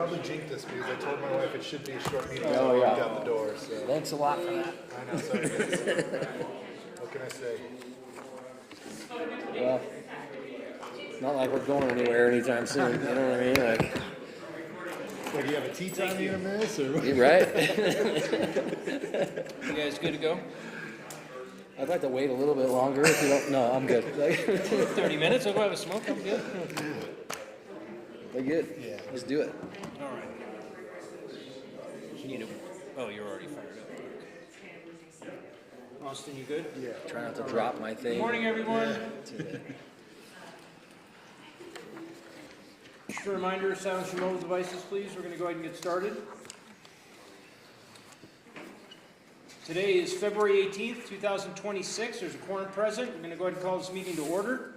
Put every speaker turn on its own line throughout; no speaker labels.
Probably jinxed this because I told my wife it should be a short meeting.
Oh, yeah.
Out the door. So.
Thanks a lot for that.
I know. Sorry. What can I say?
Well, it's not like we're going anywhere anytime soon. You know what I mean?
Like you have a tea time you miss, or what?
You're right.
You guys good to go?
I'd like to wait a little bit longer if you don't. No, I'm good.
30 minutes? I'll go have a smoke. I'm good.
We're good.
Yeah.
Let's do it.
All right. You need a, oh, you're already fired up. Austin, you good?
Yeah.
Try not to drop my thing.
Good morning, everyone. Just a reminder, silence your mobile devices, please. We're going to go ahead and get started. Today is February 18th, 2026. There's a quorum present. We're going to go ahead and call this meeting to order.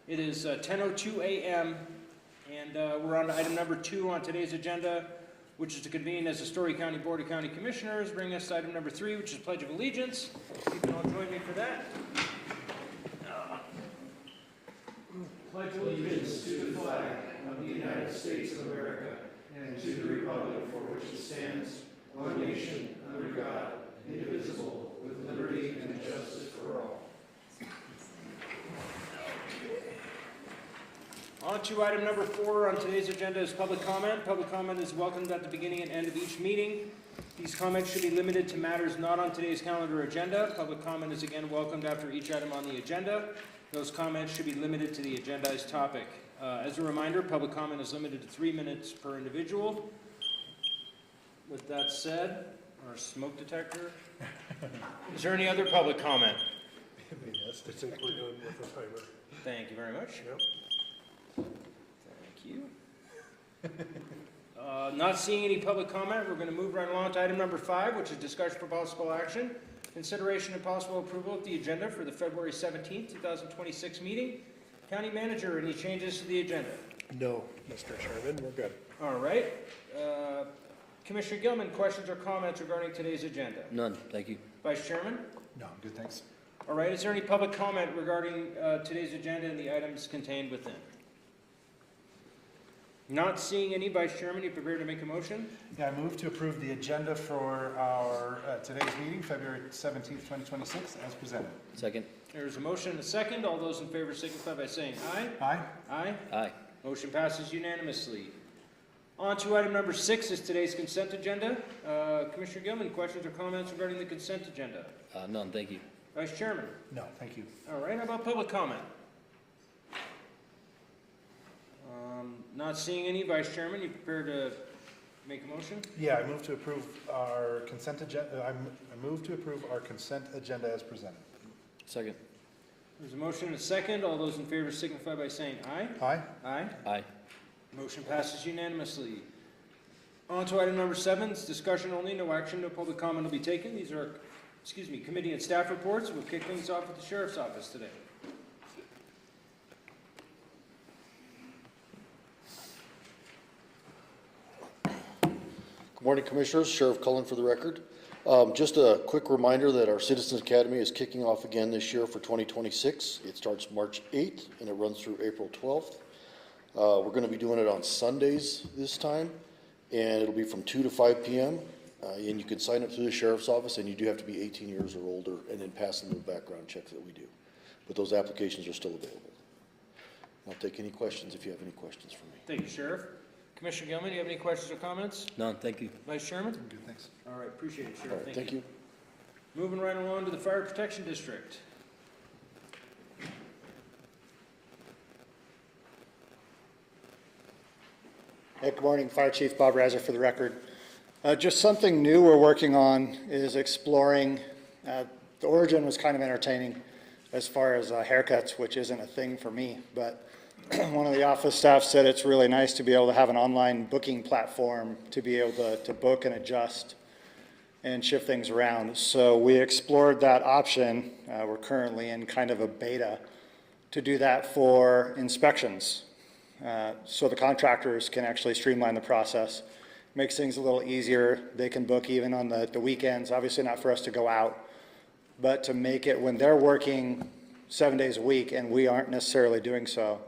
It is 10:02 a.m. and we're on to item number 2 on today's agenda, which is to convene as the Story County Board of County Commissioners, bringing us to item number 3, which is Pledge of Allegiance. You can all join me for that. Pledge allegiance to the flag of the United States of America and to the republic for which it stands, one nation, under God, indivisible, with liberty and justice for all. On to item number 4 on today's agenda is public comment. Public comment is welcomed at the beginning and end of each meeting. These comments should be limited to matters not on today's calendar agenda. Public comment is again welcomed after each item on the agenda. Those comments should be limited to the agendized topic. As a reminder, public comment is limited to 3 minutes per individual. With that said, our smoke detector. Is there any other public comment?
Yes, I think we're doing with the timer.
Thank you very much.
Yep.
Thank you. Not seeing any public comment, we're going to move right along to item number 5, which is discussion for possible action. Consideration and possible approval of the agenda for the February 17th, 2026 meeting. County Manager, any changes to the agenda?
No, Mr. Chairman, we're good.
All right. Commissioner Gilman, questions or comments regarding today's agenda?
None. Thank you.
Vice Chairman?
No, I'm good, thanks.
All right. Is there any public comment regarding today's agenda and the items contained within? Not seeing any. Vice Chairman, you prepared to make a motion?
Yeah, I move to approve the agenda for our today's meeting, February 17th, 2026, as presented.
Second.
There's a motion and a second. All those in favor signify by saying aye.
Aye.
Aye.
Aye.
Motion passes unanimously. On to item number 6 is today's consent agenda. Commissioner Gilman, questions or comments regarding the consent agenda?
None. Thank you.
Vice Chairman?
No, thank you.
All right. How about public comment? Not seeing any. Vice Chairman, you prepared to make a motion?
Yeah, I move to approve our consent agenda. I move to approve our consent agenda as presented.
Second.
There's a motion and a second. All those in favor signify by saying aye.
Aye.
Aye.
Aye.
Motion passes unanimously. On to item number 7, it's discussion only, no action, no public comment will be taken. These are, committee and staff reports. We'll kick things off with the Sheriff's Office today.
Good morning, Commissioners. Sheriff Cullen for the record. Just a quick reminder that our Citizens Academy is kicking off again this year for 2026. It starts March 8th and it runs through April 12th. We're going to be doing it on Sundays this time, and it'll be from 2 to 5 p.m. And you can sign up through the Sheriff's Office, and you do have to be 18 years or older and then pass the background checks that we do. But those applications are still available. I'll take any questions if you have any questions for me.
Thank you, Sheriff. Commissioner Gilman, do you have any questions or comments?
None. Thank you.
Vice Chairman?
I'm good, thanks.
All right, appreciate it,
All
Sheriff.
right, thank you.
Moving right along to the Fire Protection District.
Hey, good morning, Fire Chief Bob Razer for the record. Just something new we're working on is exploring, the origin was kind of entertaining as far as haircuts, which isn't a thing for me, but one of the office staff said it's really nice to be able to have an online booking platform to be able to book and adjust and shift things around. So we explored that option. We're currently in kind of a beta to do that for inspections. So the contractors can actually streamline the process. Makes things a little easier. They can book even on the weekends, obviously not for us to go out, but to make it when they're working 7 days a week and we aren't necessarily doing so,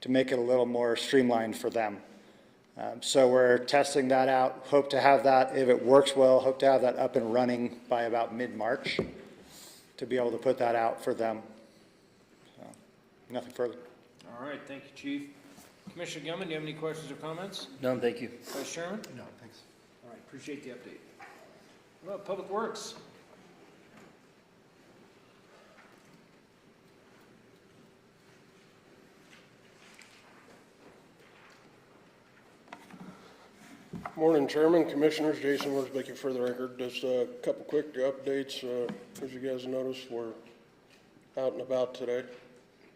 to make it a little more streamlined for them. So we're testing that out, hope to have that, if it works well, hope to have that up and running by about mid-March to be able to put that out for them. So, nothing further.
All right, thank you, Chief. Commissioner Gilman, do you have any questions or comments?
None, thank you.
Vice Chairman?
No, thanks.
All right, appreciate the update. What about Public Works?
Morning, Chairman, Commissioners, Jason Worsbicky for the record. Just a couple quick updates. As you guys noticed, we're out and about today.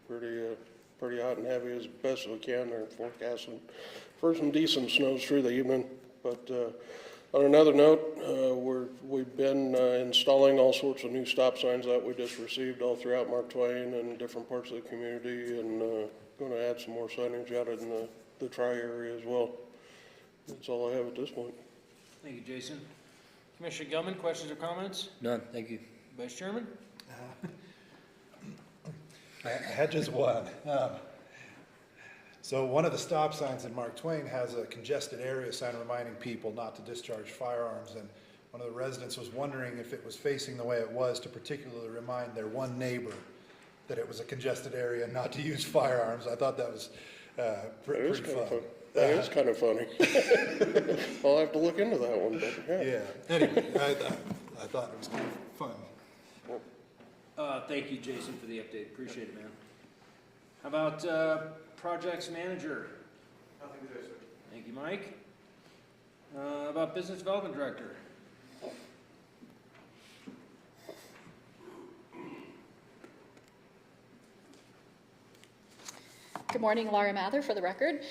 Pretty hot and heavy as best we can. They're forecasting for some decent snows through the evening. But on another note, we've been installing all sorts of new stop signs that we just received all throughout Mark Twain and different parts of the community, and going to add some more signage out in the tri-area as well. That's all I have at this point.
Thank you, Jason. Commissioner Gilman, questions or comments?
None, thank you.
Vice Chairman?
I had just one. So one of the stop signs in Mark Twain has a congested area sign reminding people not to discharge firearms. And one of the residents was wondering if it was facing the way it was to particularly remind their one neighbor that it was a congested area and not to use firearms. I thought that was pretty fun.
That is kind of funny. I'll have to look into that one, but yeah.
Yeah, anyway, I thought it was kind of fun.
Thank you, Jason, for the update. Appreciate it, man. How about Projects Manager?
Nothing to do, sir.
Thank you, Mike. How about Business Development Director?
Good morning, Laura Mather for the record.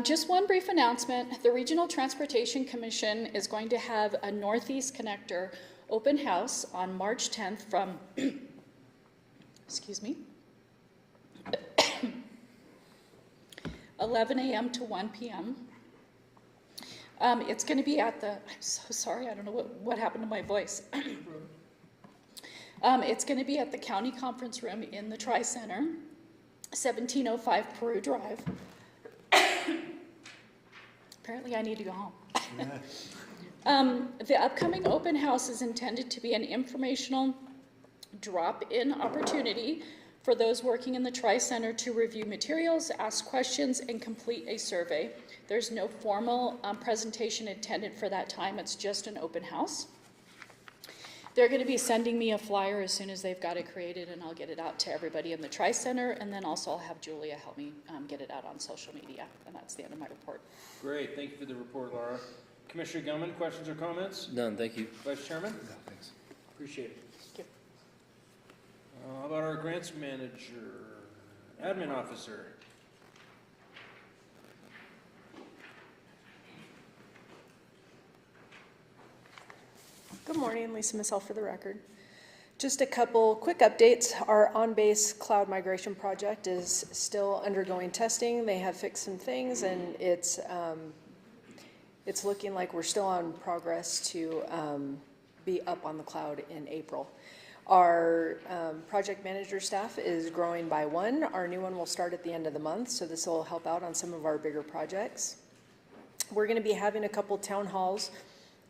Just one brief announcement. The Regional Transportation Commission is going to have a Northeast Connector open house on March 10th from, excuse me, 11 a.m. to 1 p.m. It's going to be at the, I'm so sorry, I don't know what happened to my voice. It's going to be at the County Conference Room in the Tri-Center, 1705 Peru Drive. Apparently I need to go home. The upcoming open house is intended to be an informational drop-in opportunity for those working in the Tri-Center to review materials, ask questions, and complete a survey. There's no formal presentation intended for that time. It's just an open house. They're going to be sending me a flyer as soon as they've got it created, and I'll get it out to everybody in the Tri-Center, and then also I'll have Julia help me get it out on social media, and that's the end of my report.
Great, thank you for the report, Laura. Commissioner Gilman, questions or comments?
None, thank you.
Vice Chairman?
No, thanks.
Appreciate it.
Thank you.
How about our Grants Manager, Admin Officer?
Good morning, Lisa Missel for the record. Just a couple quick updates. Our on-base cloud migration project is still undergoing testing. They have fixed some things, and it's looking like we're still on progress to be up on the cloud in April. Our project manager staff is growing by one. Our new one will start at the end of the month, so this will help out on some of our bigger projects. We're going to be having a couple town halls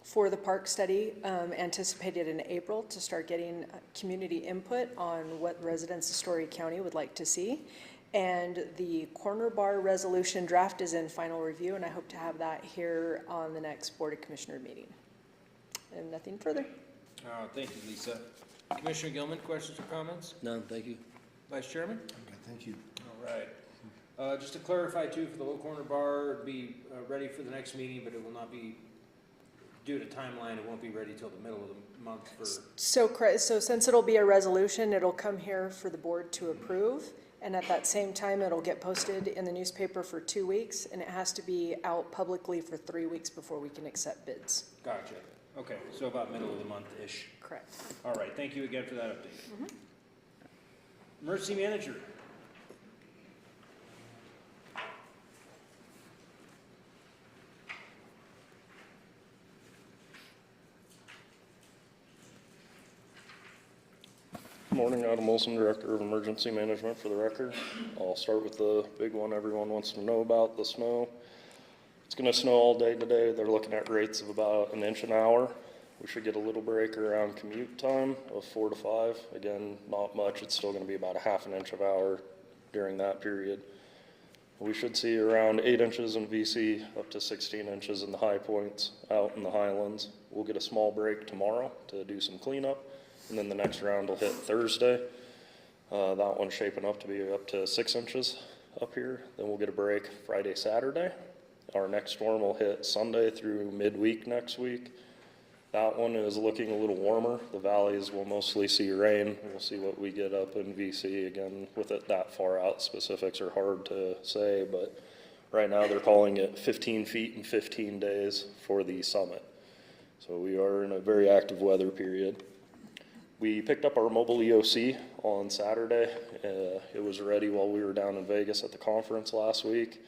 for the park study anticipated in April to start getting community input on what residents of Story County would like to see. And the corner bar resolution draft is in final review, and I hope to have that here on the next Board of Commissioner meeting. And nothing further.
Thank you, Lisa. Commissioner Gilman, questions or comments?
None, thank you.
Vice Chairman?
Okay, thank you.
All right. Just to clarify too, for the low corner bar, it'll be ready for the next meeting, but it will not be, due to timeline, it won't be ready till the middle of the month for...
So since it'll be a resolution, it'll come here for the board to approve. And at that same time, it'll get posted in the newspaper for 2 weeks, and it has to be out publicly for 3 weeks before we can accept bids.
Gotcha. Okay, so about middle of the month-ish.
Correct.
All right, thank you again for that update. Emergency Manager.
Morning, Adam Wilson, Director of Emergency Management for the record. I'll start with the big one everyone wants to know about, the snow. It's
gonna snow all day today. They're looking at rates of about an inch an hour. We should get a little break around commute time of 4 to 5. Again, not much. It's still gonna be about a half an inch of hour during that period. We should see around 8 inches in VC, up to 16 inches in the high points out in the highlands. We'll get a small break tomorrow to do some cleanup, and then the next round will hit Thursday. That one's shaping up to be up to 6 inches up here. Then we'll get a break Friday, Saturday. Our next storm will hit Sunday through midweek next week. That one is looking a little warmer. The valleys will mostly see rain. We'll see what we get up in VC. Again, with it that far out, specifics are hard to say, but right now they're calling it 15 feet in 15 days for the summit. So we are in a very active weather period. We picked up our mobile EOC on Saturday. It was ready while we were down in Vegas at the conference last week.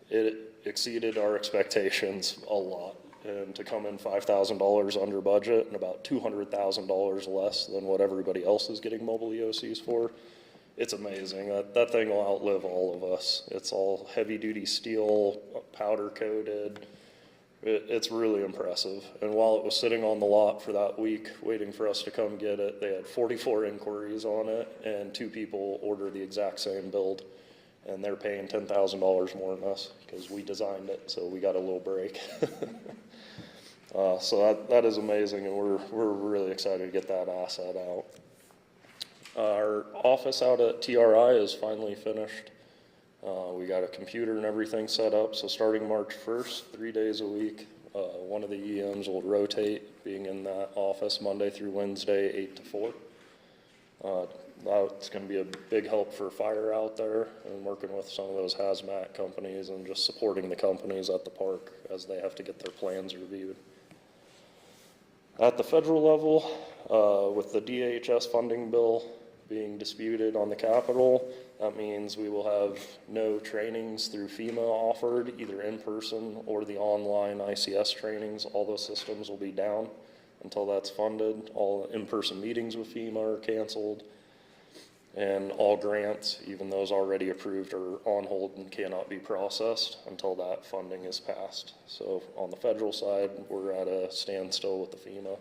It exceeded our expectations a lot. And to come in $5,000 under budget and about $200,000 less than what everybody else is getting mobile EOCs for, it's amazing. That thing will outlive all of us. It's all heavy duty steel, powder coated. It's really impressive. And while it was sitting on the lot for that week waiting for us to come get it, they had 44 inquiries on it, and 2 people ordered the exact same build. And they're paying $10,000 more than us because we designed it, so we got a little break. So that is amazing, and we're really excited to get that asset out. Our office out at TRI is finally finished. We got a computer and everything set up, so starting March 1st, 3 days a week, one of the EMs will rotate, being in that office Monday through Wednesday, 8 to 4. That's going to be a big help for fire out there, and working with some of those hazmat companies and just supporting the companies at the park as they have to get their plans reviewed. At the federal level, with the DHS funding bill being disputed on the Capitol, that means we will have no trainings through FEMA offered, either in person or the online ICS trainings. All those systems will be down until that's funded. All in-person meetings with FEMA are canceled. And all grants, even those already approved, are on hold and cannot be processed until that funding is passed. So on the federal side, we're at a standstill with the FEMA.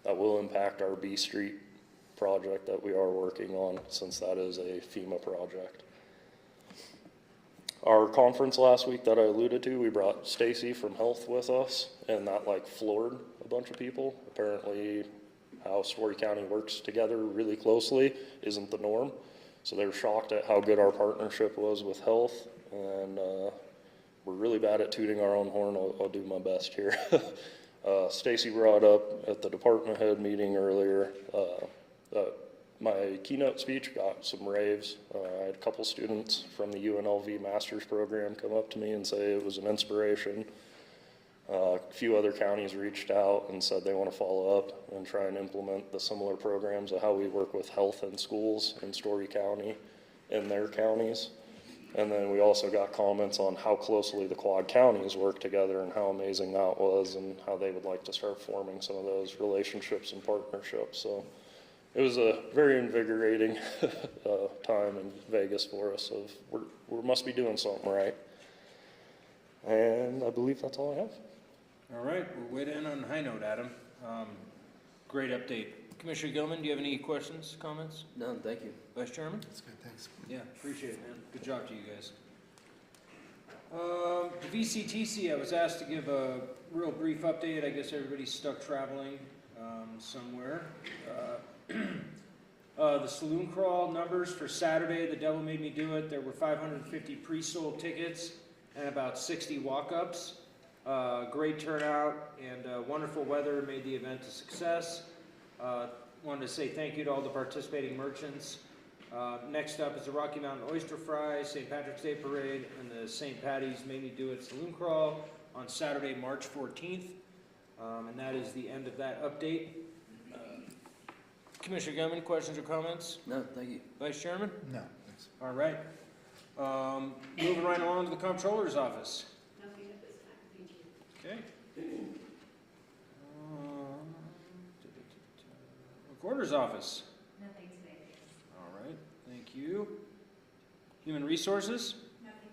That will impact our B Street project that we are working on, since that is a FEMA project. Our conference last week that I alluded to, we brought Stacy from Health with us, and that floored a bunch of people. Apparently, how Story County works together really closely isn't the norm. So they were shocked at how good our partnership was with Health, and we're really bad at tooting our own horn. I'll do my best here. Stacy brought up at the department head meeting earlier, my keynote speech got some raves. I had a couple students from the UNLV master's program come up to me and say it was an inspiration. A few other counties reached out and said they want to follow up and try and implement the similar programs of how we work with health and schools in Story County and their counties. And then we also got comments on how closely the Quad counties work together and how amazing that was, and how they would like to start forming some of those relationships and partnerships. So it was a very invigorating time in Vegas for us. Of we must be doing something right. And I believe that's all I have.
All right, we're way to end on a high note, Adam. Great update. Commissioner Gilman, do you have any questions, comments?
None, thank you.
Vice Chairman?
That's good, thanks.
Yeah, appreciate it, man. Good job to you guys. The VCTC, I was asked to give a real brief update. I guess everybody's stuck traveling somewhere. The saloon crawl numbers for Saturday, the devil made me do it. There were 550 pre-sold tickets and about 60 walk-ups. Great turnout and wonderful weather made the event a success. Wanted to say thank you to all the participating merchants. Next up is the Rocky Mountain Oyster Fry, St. Patrick's Day Parade, and the St. Patty's Made Me Do It Saloon Crawl on Saturday, March 14th. And that is the end of that update. Commissioner Gilman, questions or comments?
No, thank you.
Vice Chairman?
No, thanks.
All right. Moving right along to the Comptroller's office.
Nothing at this time, thank you.
Okay. Recorder's office.
Nothing today.
All right, thank you. Human Resources.
Nothing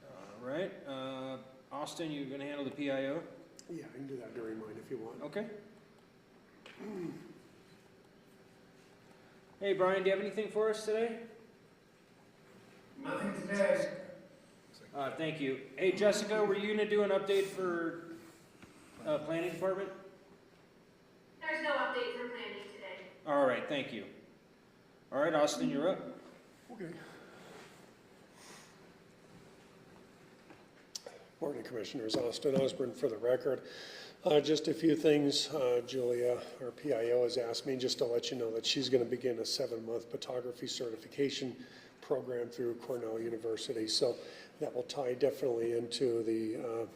today.
All right. Austin, you gonna handle the PIO?
Yeah, I can do that during mine if you want.
Okay. Hey, Brian, do you have anything for us today?
Nothing today.
Thank you. Hey, Jessica, were you gonna do an update for, planning department?
There's no update for planning today.
All right, thank you. All right, Austin, you're up.
Okay. Morning, Commissioners. Austin Osborne for the record. Just a few things. Julia, our PIO, has asked me just to let you know that she's going to begin a 7-month photography certification program through Cornell University. So that will tie definitely into the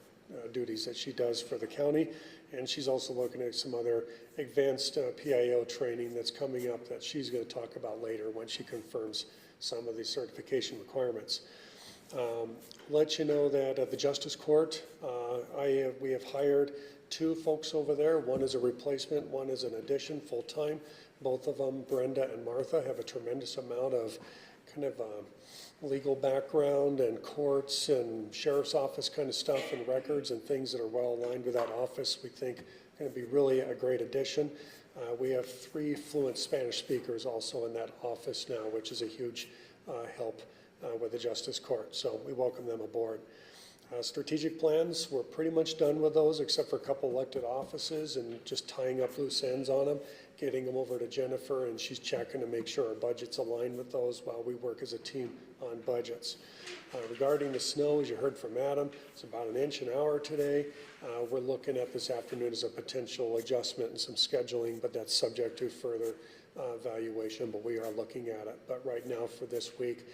duties that she does for the county. And she's also looking at some other advanced PIO training that's coming up that she's going to talk about later when she confirms some of the certification requirements. Let you know that at the Justice Court, we have hired 2 folks over there. One is a replacement, one is an addition, full-time. Both of them, Brenda and Martha, have a tremendous amount of kind of legal background and courts and sheriff's office kind of stuff and records and things that are well aligned with that office. We think going to be really a great addition. We have 3 fluent Spanish speakers also in that office now, which is a huge help with the Justice Court. So we welcome them aboard. Strategic plans, we're pretty much done with those except for a couple elected offices and just tying up loose ends on them, getting them over to Jennifer, and she's checking to make sure our budgets align with those while we work as a team on budgets. Regarding the snow, as you heard from Adam, it's about 1 inch an hour today. We're looking at this afternoon as a potential adjustment and some scheduling, but that's subject to further evaluation, but we are looking at it. But right now for this week,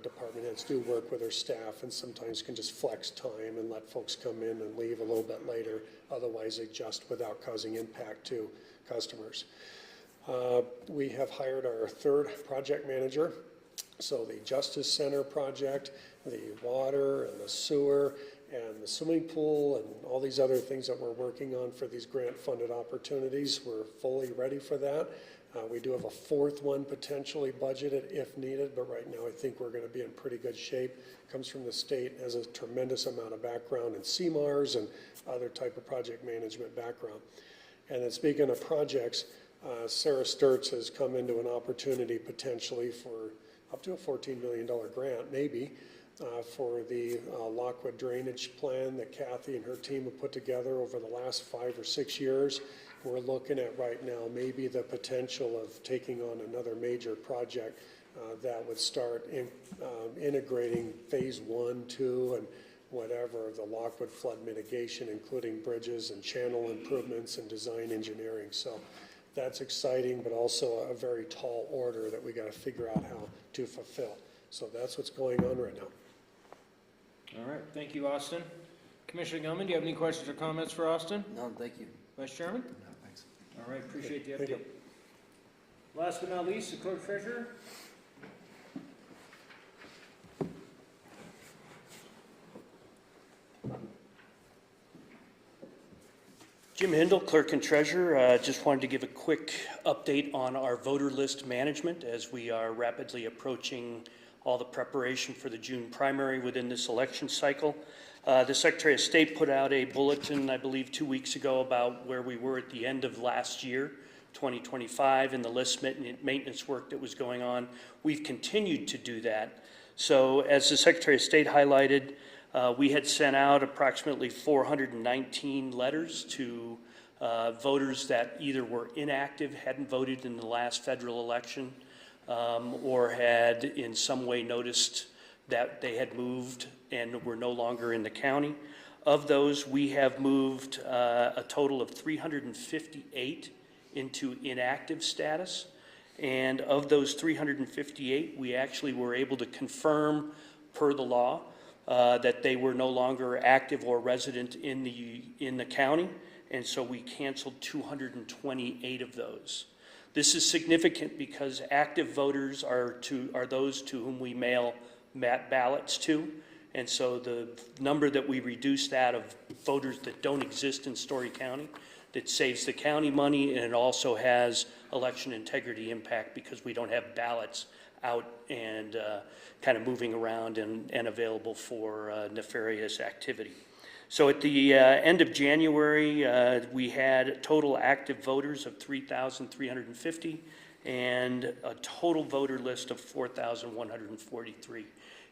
department heads do work with their staff and sometimes can just flex time and let folks come in and leave a little bit later, otherwise adjust without causing impact to customers. We have hired our 3rd project manager. So the Justice Center project, the water and the sewer and the swimming pool and all these other things that we're working on for these grant-funded opportunities, we're fully ready for that. We do have a 4th one potentially budgeted if needed, but right now I think we're going to be in pretty good shape. Comes from the state, has a tremendous amount of background in CMARs and other type of project management background. And then speaking of projects, Sarah Sturts has come into an opportunity potentially for up to a $14 million grant, maybe, for the Lockwood drainage plan that Kathy and her team have put together over the last 5 or 6 years. We're looking at right now maybe the potential of taking on another major project that would start integrating phase 1, 2, and whatever of the Lockwood flood mitigation, including bridges and channel improvements and design engineering. So that's exciting, but also a very tall order that we got to figure out how to fulfill. So that's what's going on right now.
All right, thank you, Austin. Commissioner Gilman, do you have any questions or comments for Austin?
No, thank you.
Vice Chairman?
No, thanks.
All right, appreciate the
Thank
update. Last but not least, the clerk treasurer.
Jim Hindle, Clerk and Treasurer. Just wanted to give a quick update on our voter list management as we are rapidly approaching all the preparation for the June primary within this election cycle. The Secretary of State put out a bulletin, I believe 2 weeks ago, about where we were at the end of last year, 2025, and the list maintenance work that was going on. We've continued to do that. So as the Secretary of State highlighted, we had sent out approximately 419 letters to voters that either were inactive, hadn't voted in the last federal election, or had in some way noticed that they had moved and were no longer in the county. Of those, we have moved a total of 358 into inactive status. And of those 358, we actually were able to confirm per the law that they were no longer active or resident in the county, and so we canceled 228 of those. This is significant because active voters are those to whom we mail ballots to, and so the number that we reduced that of voters that don't exist in Story County, that saves the county money, and it also has election integrity impact because we don't have ballots out and kind of moving around and available for nefarious activity. So at the end of January, we had total active voters of 3,350 and a total voter list of 4,143.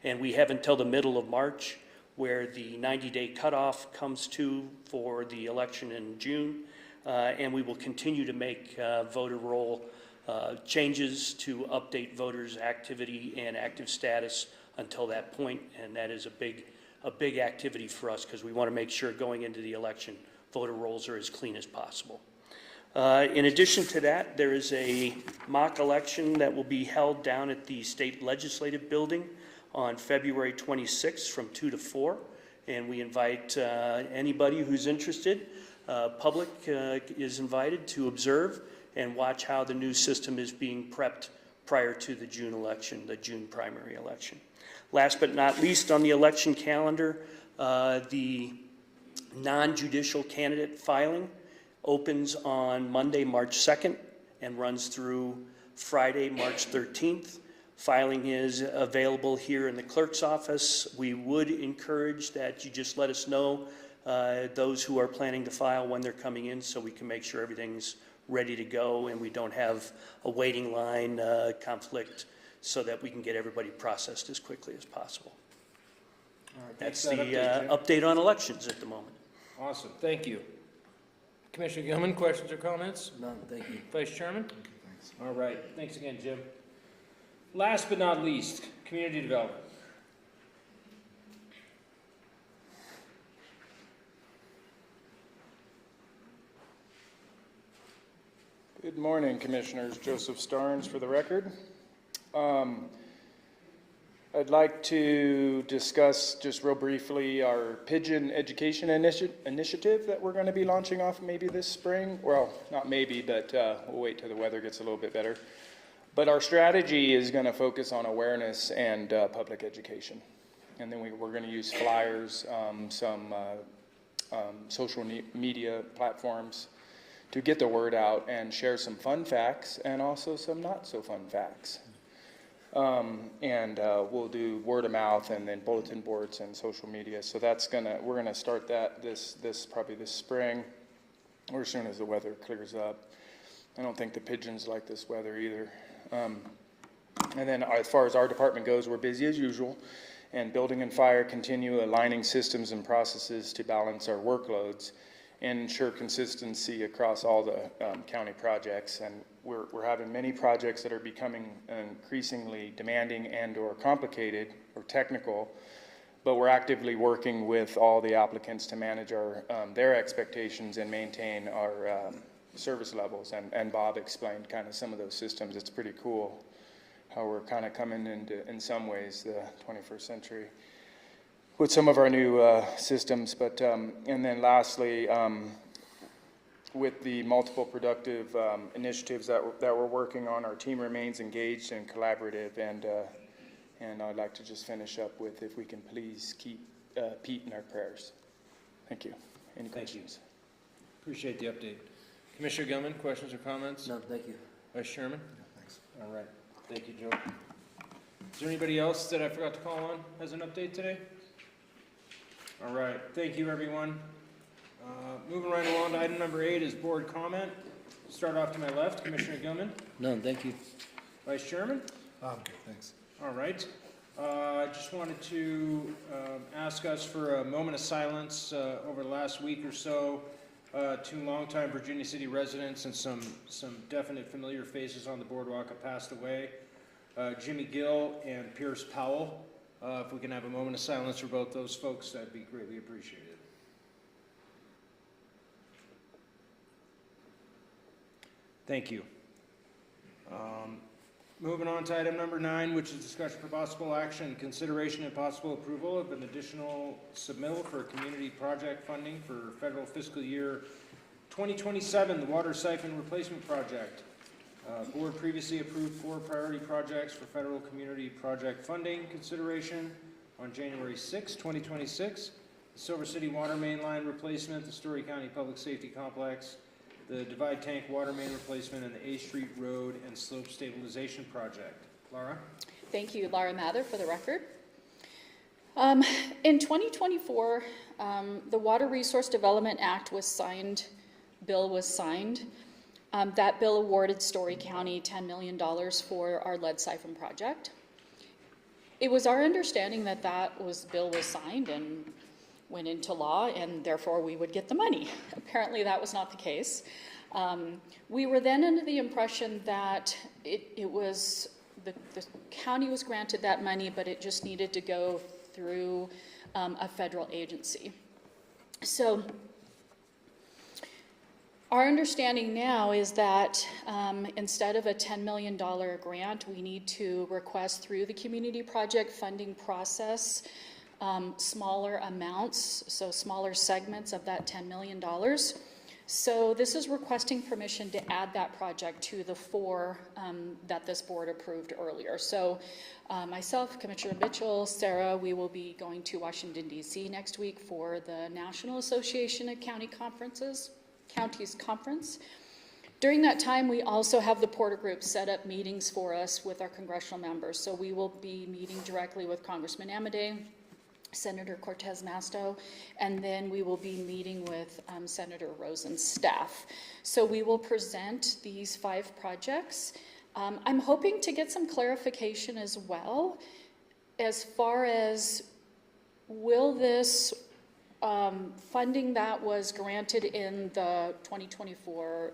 And we have until the middle of March, where the 90-day cutoff comes to for the election in June. And we will continue to make voter roll changes to update voters' activity and active status until that point. And that is a big activity for us because we want to make sure going into the election, voter rolls are as clean as possible. In addition to that, there is a mock election that will be held down at the State Legislative Building on February 26th from 2 to 4. And we invite anybody who's interested. Public is invited to observe and watch how the new system is being prepped prior to the June election, the June primary election. Last but not least on the election calendar, the non-judicial candidate filing opens on Monday, March 2nd and runs through Friday, March 13th. Filing is available here in the clerk's office. We would encourage that you just let us know those who are planning to file when they're coming in so we can make sure everything's ready to go and we don't have a waiting line conflict so that we can get everybody processed as quickly as possible.
All right,
That's
thanks
the
for that
update on elections at the moment.
Awesome, thank you. Commissioner Gilman, questions or comments?
None, thank you.
Vice Chairman? All right, thanks again, Jim. Last but not least, community development.
Good morning, Commissioners. Joseph Starnes for the record. I'd like to discuss just real briefly our pigeon education initiative that we're going to be launching off maybe this spring. Well, not maybe, but we'll wait till the weather gets a little bit better. But our strategy is going to focus on awareness and public education. And then we're going to use flyers, some social media platforms to get the word out and share some fun facts and also some not so fun facts. We'll do word of mouth and then bulletin boards and social media. So we're gonna start that probably this spring or as soon as the weather clears up. I don't think the pigeons like this weather either. And then as far as our department goes, we're busy as usual, and building and fire continue aligning systems and processes to balance our workloads and ensure consistency across all the county projects. And we're having many projects that are becoming increasingly demanding and or complicated or technical, but we're actively working with all the applicants to manage their expectations and maintain our service levels. And Bob explained kind of some of those systems. It's pretty cool how we're kind of coming into, in some ways, the 21st century with some of our new systems. But and then lastly, with the multiple productive initiatives that we're working on, our team remains engaged and collaborative. And I'd like to just finish up with, if we can please keep Pete in our prayers. Thank you. Any questions?
Appreciate the update. Commissioner Gilman, questions or comments?
None, thank you.
Vice Chairman? No, thanks. All right, thank you, Joe. Is there anybody else that I forgot to call on as an update today? All right, thank you, everyone. Moving right along to item number 8 is board comment. Start off to my left, Commissioner Gilman.
None, thank you.
Vice Chairman?
I'm good, thanks.
All right. I just wanted to ask us for a moment of silence over the last week or so. 2 longtime Virginia City residents and some definite familiar faces on the boardwalk have passed away. Jimmy Gill and Pierce Powell. If we can have a moment of silence for both those folks, that'd be greatly appreciated. Thank you. Moving on to item number 9, which is discussion for possible action, consideration and possible approval of an additional submittal for community project funding for federal fiscal year 2027, the water siphon replacement project. Board previously approved 4 priority projects for federal community project funding consideration on January 6, 2026. The Silver City water main line replacement, the Story County Public Safety Complex, the Divide Tank water main replacement, and the A Street Road and Slope Stabilization Project. Laura?
Thank you, Laura Mather, for the record. In 2024, the Water Resource Development Act bill was signed. That bill awarded Story County $10 million for our lead siphon project. It was our understanding that bill was signed and went into law, and therefore we would get the money. Apparently that was not the case. We were then under the impression that the county was granted that money, but it just needed to go through a federal agency. So our understanding now is that instead of a $10 million grant, we need to request through the community project funding process smaller amounts, so smaller segments of that $10 million. So this is requesting permission to add that project to the 4 that this board approved earlier. So myself, Commissioner Mitchell, Sarah, we will be going to Washington, D.C. next week for the National Association of Counties Conference. During that time, we also have the Porter Group set up meetings for us with our congressional members. So we will be meeting directly with Congressman Amodei, Senator Cortez Masto, and then we will be meeting with Senator Rosen's staff. So we will present these 5 projects. I'm hoping to get some clarification as well as far as will this funding that was granted in the 2024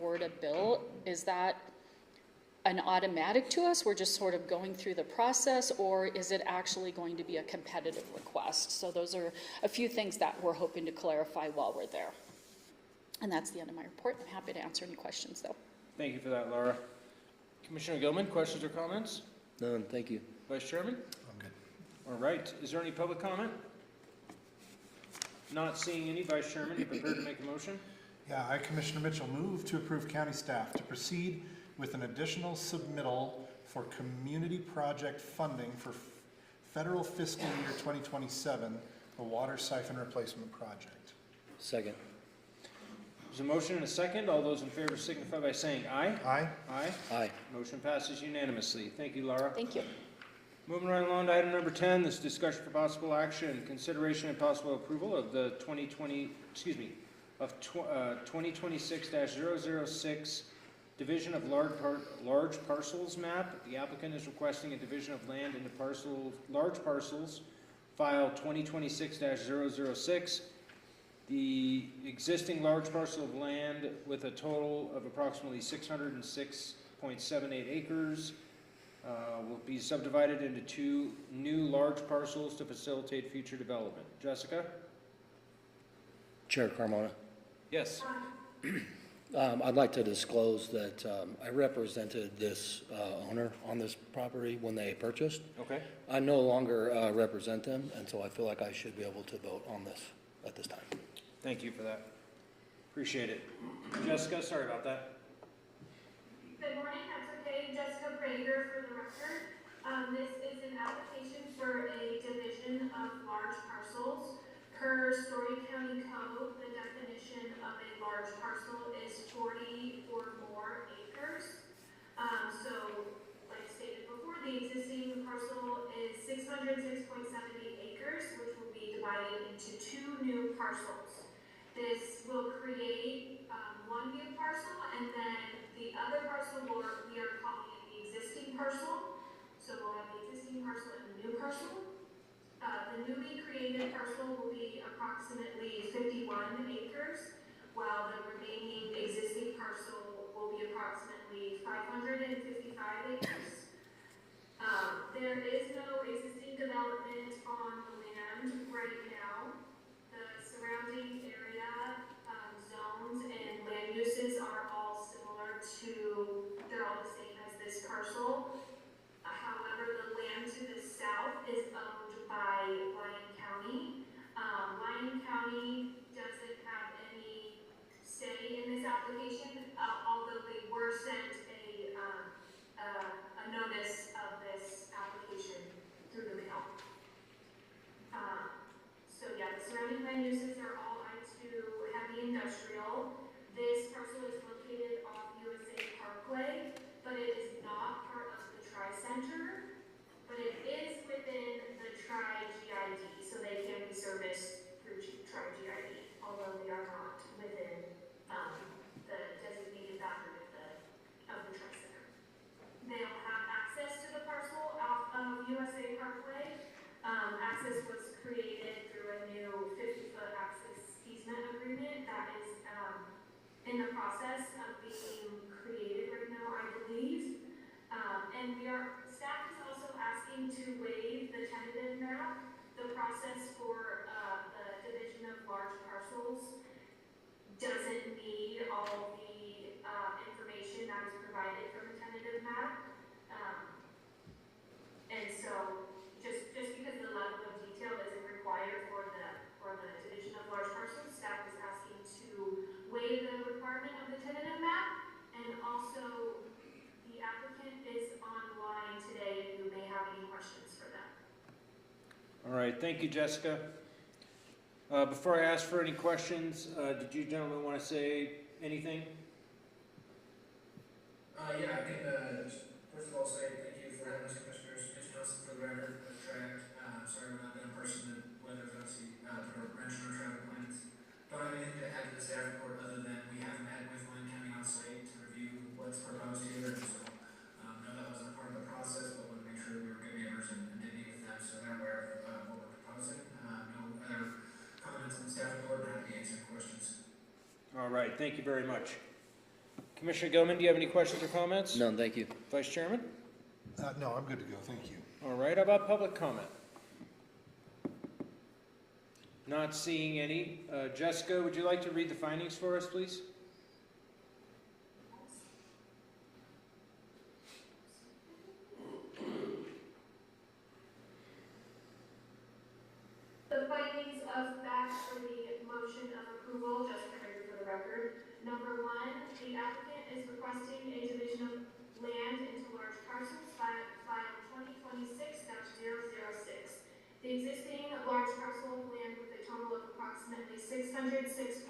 WRDA bill, is that an automatic to us? We're just sort of going through the process, or is it actually going to be a competitive request? So those are a few things that we're hoping to clarify while we're there. And that's the end of my report. I'm happy to answer any questions, though.
Thank you for that, Laura. Commissioner Gilman, questions or comments?
None, thank you.
Vice Chairman?
I'm good.
All right. Is there any public comment? Not seeing any. Vice Chairman, you prepared to make a motion?
Yeah, I, Commissioner Mitchell, move to approve county staff to proceed with an additional submittal for community project funding for federal fiscal year 2027, the water siphon replacement project.
Second.
There's a motion and a second. All those in favor signify by saying aye.
Aye.
Aye.
Aye.
Motion passes unanimously. Thank you, Laura.
Thank you.
Moving right along to item number 10, this is discussion for possible action, consideration and possible approval of the 2026-006 Division of Large Parcels map. The applicant is requesting a division of land into large parcels, file 2026-006. The existing large parcel of land with a total of approximately 606.78 acres will be subdivided into 2 new large parcels to facilitate future development. Jessica?
Chair Carmona.
Yes.
I'd like to disclose that I represented this owner on this property when they purchased.
Okay.
I no longer represent them, and so I feel like I should be able to vote on this at this time.
Thank you for that. Appreciate it. Jessica, sorry about that.
Good morning, that's okay. Jessica Prager for the record. This is an application for a division of large parcels. Per Story County Code, the definition of a large parcel is 40 or more acres. So, like stated before, the existing parcel is 606.78 acres, which will be divided into 2 new parcels. This will create 1 new parcel, and then the other parcel we are calling it the existing parcel. So we'll have the existing parcel and the new parcel. The newly created parcel will be approximately 51 in the process of being created right now, I believe. And staff is also asking to waive the tentative map. The process for the division of large parcels doesn't need all the information that is provided from the tentative map. And so just because the level of detail isn't required for the division of large parcels, staff is asking to waive the requirement of the tentative map. And also the applicant is online today if you may have any questions for them.
All right, thank you, Jessica. Before I ask for any questions, did you gentlemen want to say anything?
Yeah, I can just first of all say thank you for having us, Commissioners. Mitch Nelson for the record, with tracked. Sorry we're not there in person. The weather's obviously put a wrench in our travel plans. Don't have anything to add to the staff report other than we have met with Lynn County on site to review what's proposed here. And so know that wasn't a part of the process, but wanted to make sure that we were good neighbors and did meet with them so they're aware of what we're proposing. No other comments on the staff report, but happy to answer questions.
All right, thank you very much. Commissioner Gilman, do you have any questions or comments?
None, thank you.
Vice Chairman?
No, I'm good to go, thank you.
All right, how about public comment? Not seeing any. Jessica, would you like to read the findings for us, please?
The findings of fact for the motion of approval, just for the record. Number one, the applicant is requesting a division of land into large parcels, file 2026-006. The existing large parcel of land with a total of approximately 606.78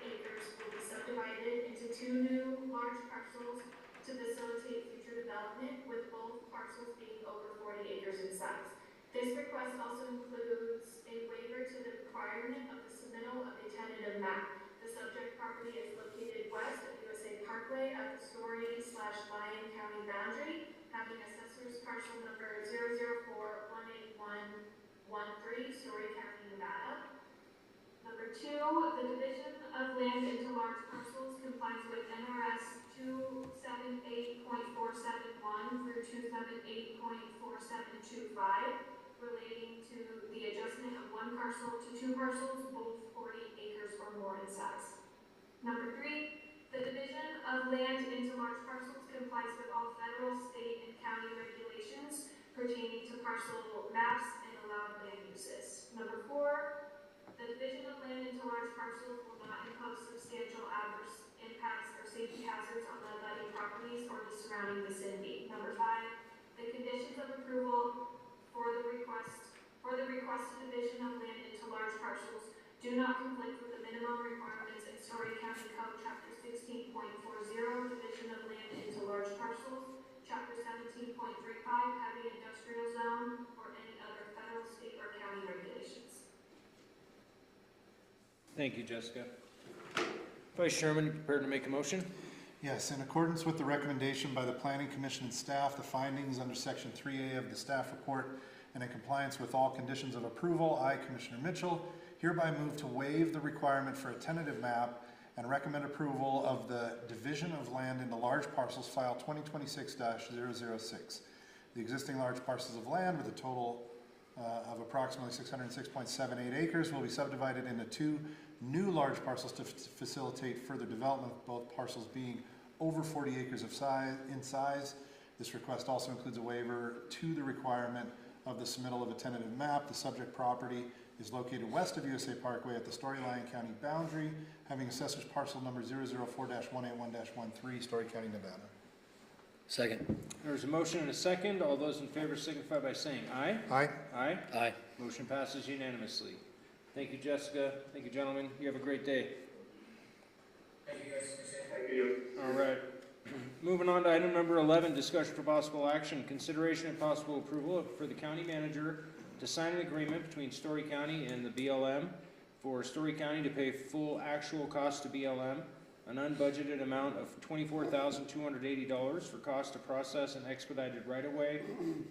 acres will be subdivided into 2 new large parcels to facilitate future development, with both parcels being over 40 acres in size. This request also includes a waiver to the requirement of the submittal of a tentative map. The subject property is located west of USA Parkway at the Story/Lyon County boundary, having assessor's parcel number 004-18113, Story County, Nevada. Number two, the division of land into large parcels complies with NRS 278.471 through 278.4725, relating to the adjustment of 1 parcel to 2 parcels, both 40 acres or more in size. Number three, the division of land into large parcels complies with all federal, state, and county regulations pertaining to parcel maps and allowed land uses. Number four, the division of land into large parcels will not impose substantial adverse impacts or safety hazards on the abutting properties or the surrounding vicinity. Number five, the conditions of approval for the requested division of land into large parcels do not conflict with the minimum requirements in Story County Code Chapter 16.40, division of land into large parcels, Chapter 17.35, heavy industrial zone, or any other federal, state, or county regulations.
Thank you, Jessica. Vice Chairman, you prepared to make a motion?
Yes, in accordance with the recommendation by the Planning Commission and staff, the findings under Section 3A of the staff report, and in compliance with all conditions of approval, I, Commissioner Mitchell, hereby move to waive the requirement for a tentative map and recommend approval of the division of land into large parcels, file 2026-006. The existing large parcels of land with a total of approximately 606.78 acres will be subdivided into 2 new large parcels to facilitate further development, both parcels being over 40 acres of in size. This request also includes a waiver to the requirement of the submittal of a tentative map. The subject property is located west of USA Parkway at the Story/Lyon County boundary, having assessor's parcel number 004-181-13, Story County, Nevada.
Second.
There's a motion and a second. All those in favor signify by saying aye.
Aye.
Aye.
Aye.
Motion passes unanimously. Thank you, Jessica. Thank you, gentlemen. You have a great day.
Thank you guys. Thank you.
All right. Moving on to item number 11, discussion for possible action, consideration and possible approval for the county manager to sign an agreement between Story County and the BLM for Story County to pay full actual cost to BLM, an unbudgeted amount of $24,280 for cost to process an expedited right-of-way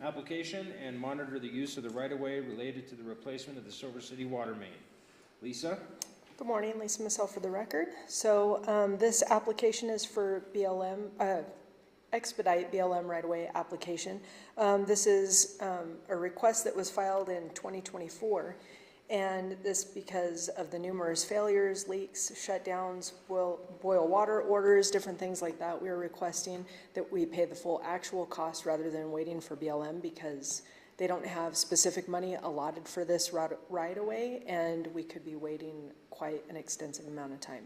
application and monitor the use of the right-of-way related to the replacement of the Silver City water main. Lisa?
Good morning, Lisa Massell for the record. So this application is for BLM, expedite BLM right-of-way application. This is a request that was filed in 2024, and this because of the numerous failures, leaks, shutdowns, boil water orders, different things like that. We are requesting that we pay the full actual cost rather than waiting for BLM because they don't have specific money allotted for this right-of-way, and we could be waiting quite an extensive amount of time.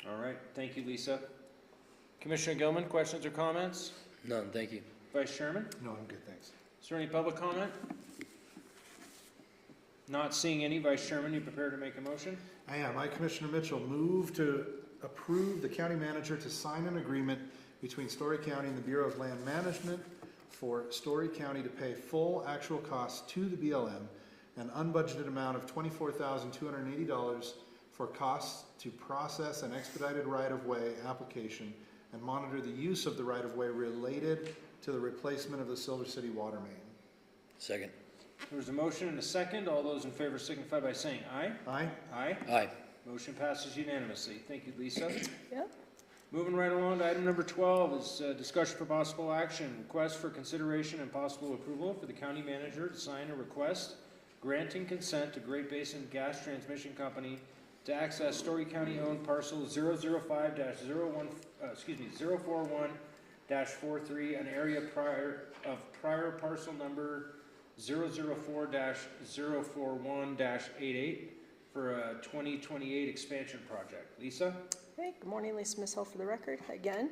All right, thank you, Lisa. Commissioner Gilman, questions or comments?
None, thank you.
Vice Chairman?
No, I'm good, thanks.
Is there any public comment? Not seeing any. Vice Chairman, you prepared to make a motion?
I am. I, Commissioner Mitchell, move to approve the county manager to sign an agreement between Story County and the Bureau of Land Management for Story County to pay full actual costs to the BLM, an unbudgeted amount of $24,280 for costs to process an expedited right-of-way application and monitor the use of the right-of-way related to the replacement of the Silver City water main.
Second.
There's a motion and a second. All those in favor signify by saying aye.
Aye.
Aye.
Aye.
Motion passes unanimously. Thank you, Lisa.
Yep.
Moving right along to item number 12 is discussion for possible action. Request for consideration and possible approval for the county manager to sign a request granting consent to Great Basin Gas Transmission Company to access Story County-owned parcel 041-43, an area prior parcel number 004-041-88 for a 2028 expansion project. Lisa?
Okay, good morning, Lisa Massell for the record again.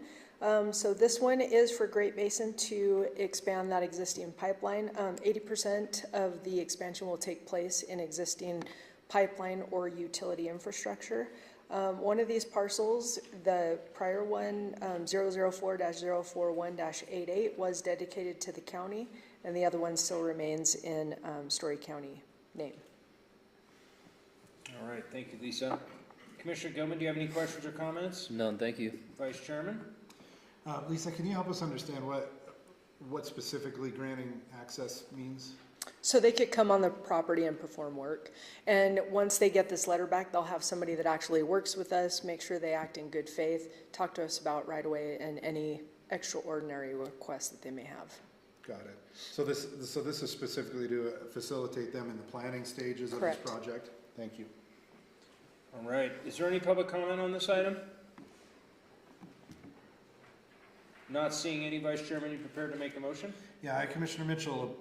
So this one is for Great Basin to expand that existing pipeline. 80% of the expansion will take place in existing pipeline or utility infrastructure. One of these parcels, the prior one, 004-041-88, was dedicated to the county, and the other one still remains in Story County name.
All right, thank you, Lisa. Commissioner Gilman, do you have any questions or comments?
None, thank you.
Vice Chairman?
Lisa, can you help us understand what specifically granting access means?
So they could come on the property and perform work. And once they get this letter back, they'll have somebody that actually works with us, make sure they act in good faith, talk to us about right away and any extraordinary requests that they may have.
Got it. So this is specifically to facilitate them in the planning stages of
Correct.
this project? Thank you.
All right, is there any public comment on this item? Not seeing any. Vice Chairman, you prepared to make a motion?
Yeah, I, Commissioner Mitchell,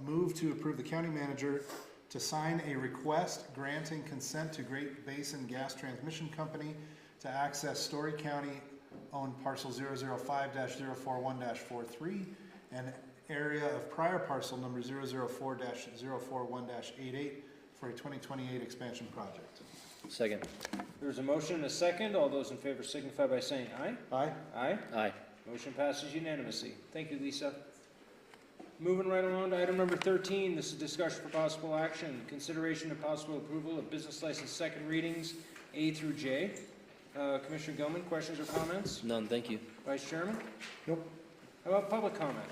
move to approve the county manager to sign a request granting consent to Great Basin Gas Transmission Company to access Story County-owned parcel 005-041-43 and area of prior parcel number 004-041-88 for a 2028 expansion project.
Second.
There's a motion and a second. All those in favor signify by saying aye.
Aye.
Aye.
Aye.
Motion passes unanimously. Thank you, Lisa. Moving right along to item number 13, this is discussion for possible action, consideration and possible approval of business license second readings A through J. Commissioner Gilman, questions or comments?
None, thank you.
Vice Chairman?
Nope.
How about public comment?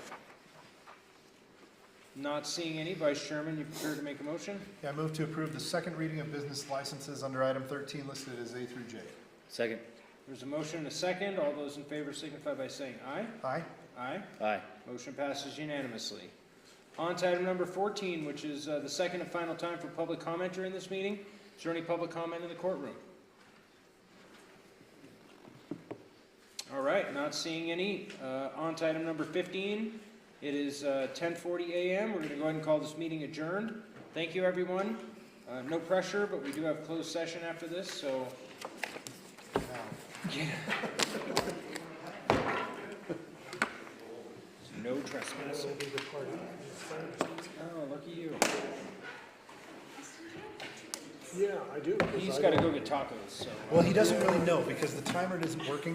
Not seeing any. Vice Chairman, you prepared to make a motion?
Yeah, I move to approve the second reading of business licenses under item 13 listed as A through J.
Second.
There's a motion and a second. All those in favor signify by saying aye.
Aye.
Aye.
Aye.
Motion passes unanimously. On to item number 14, which is the second and final time for public comment during this meeting. Is there any public comment in the courtroom? All right, not seeing any. On to item number 15. It is 10:40 a.m. We're going to go ahead and call this meeting adjourned. Thank you, everyone. No pressure, but we do have closed session after this, so. Yeah. No trespassing. Oh, lucky you.
Yeah, I do.
He's got to go get tacos, so.
Well, he doesn't really know because the timer isn't working.